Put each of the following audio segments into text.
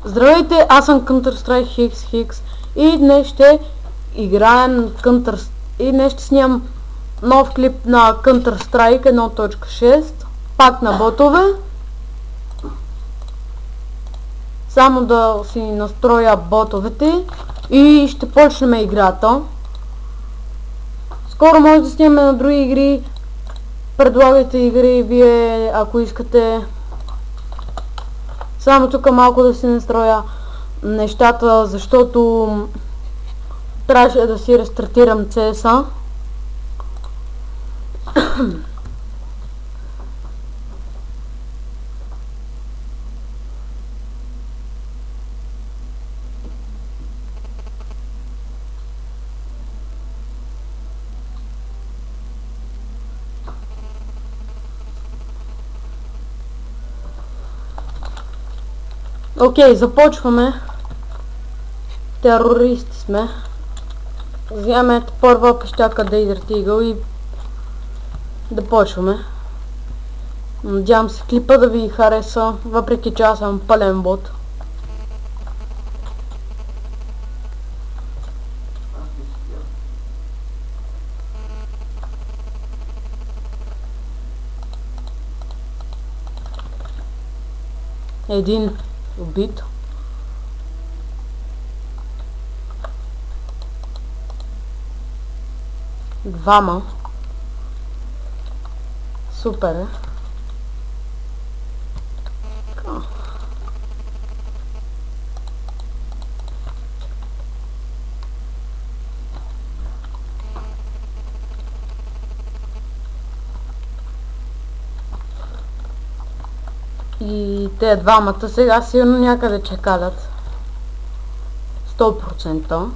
Здравейте, аз съм Counter-Strike Hicks и днес ще играем и днес ще снимам нов клип на Counter-Strike 1.6, пак на ботове. Само да си настроя ботовете и ще почнем играта. Скоро може да снимаме на други игри. Предлагайте игри вие, ако искате. Само тук малко да си настроя нещата, защото трябваше да си рестартирам CS-а. Окей, започваме. Терористи сме. Вземем първа пещака Desert Eagle и да почваме. Надявам се клипа да ви хареса, въпреки че аз съм пълен бот. Един убит. Двама. Супер е. И те двамата сега сигурно някъде чекалят. 100%.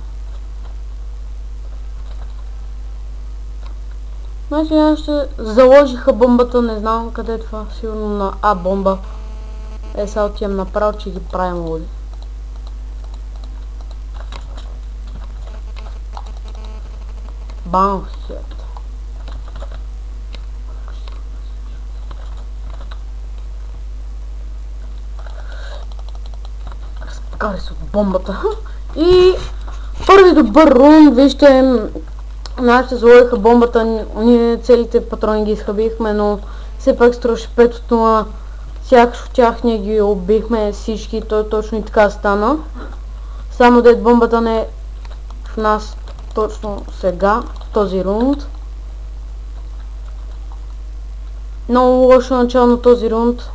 Значи аз ще заложиха бомбата, не знам къде е това, сигурно на А бомба. Сега отивам направо, че ги правим луди. Баунхед. Разпакали се от бомбата. И първи добър рун, вижте, нашите заложиха бомбата, ние целите патрони ги изхабихме, но все пак струваше 5 от 0. Сякаш от тях ние ги убихме всички, то точно и така стана. Само дед бомбата не е в нас точно сега, в този рунд. Много лошо начало на този рунд.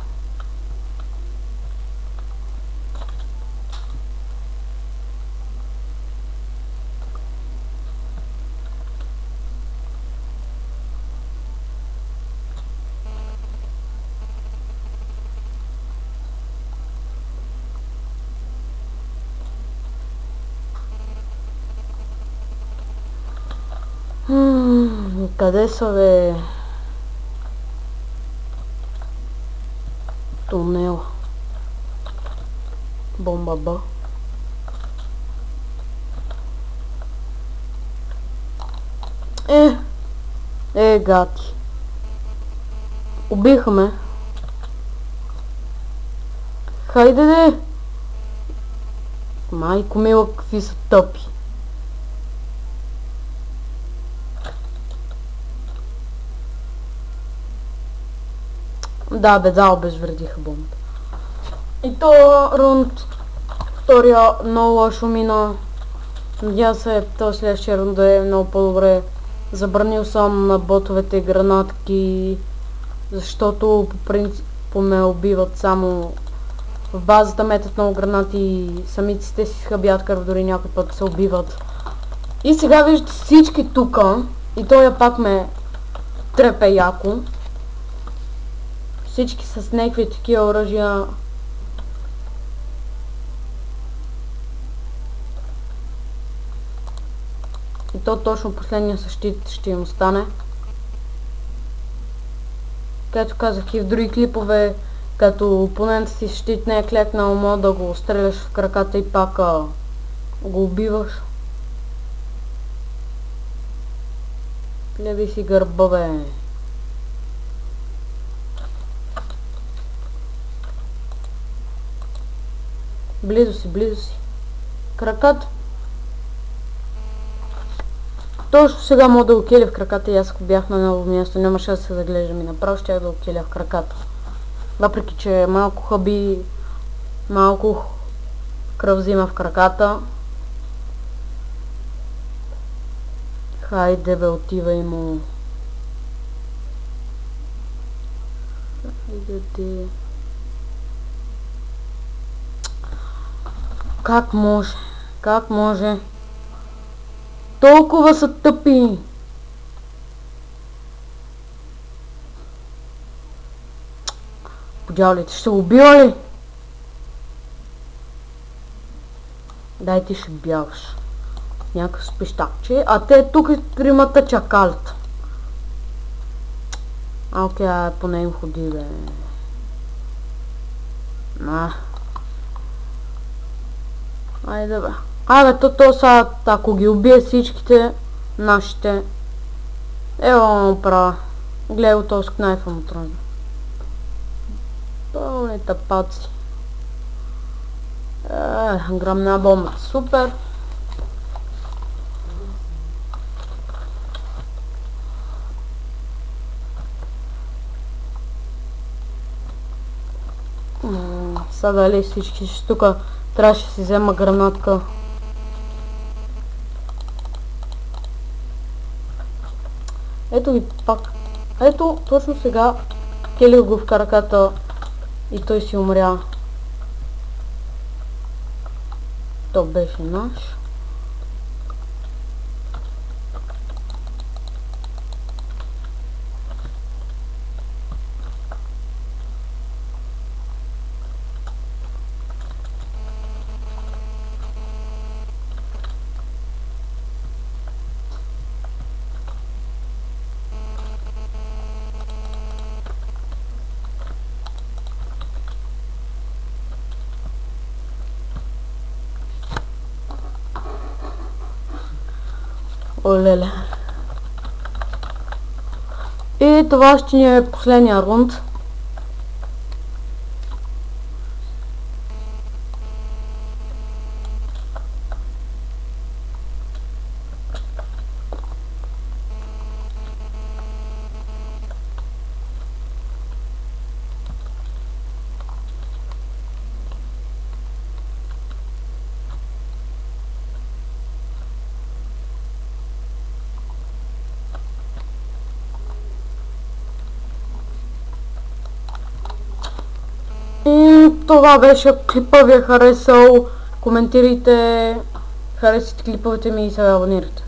Къде са, бе? Тунел. Бомба Б. Гати. Убиха ме. Хайде де! Майко мила, какви са тъпи. Да, бе, да, обезвредиха бомбата. И то рунд втория много лошо мина. Надявам се този следващия рунд да е много по-добре. Забранил съм на ботовете гранатки, защото по принцип ме убиват само в базата, метат много гранати и самиците си хабят кръв, дори някой път се убиват. И сега виждате всички тука и той пак ме трепе яко. Всички с някакви такива оръжия. И то точно последния защит ще им остане. Както казах и в други клипове, като опонентът си щит не е клекнал, може да го стреляш в краката и пак го убиваш. Гледай си гърба, бе. Близо си, близо си. Краката. Точно сега мога да го киля в краката и аз ако бях на ново място, нямаше да се заглеждам и направо щях да го киля в краката. Въпреки, че малко хъби, малко кръв взима в краката. Хайде бе, отивай му. Хайде де. Как може? Как може? Толкова са тъпи! Подявалите, ще убива ли? Дай ти ще бягаш. Някакъв спищакче. А те тук тримата чакалят. Окей, поне им ходи, бе. Айде, бе. Абе, то са, ако ги убие всичките, нашите. Ево права. Гледай го този кнайфа му тръгна. Пълни тъпаци. Гръмна бомбата. Супер. Сега дали всички ще тука трябваше да си взема гранатка. Ето ги пак. Ето, точно сега келих го в краката и той си умря. То беше наш. Олеле. И това ще ни е последния рунд. И това беше клипа, ви е харесал. Коментирайте, харесайте клиповете ми и се абонирайте.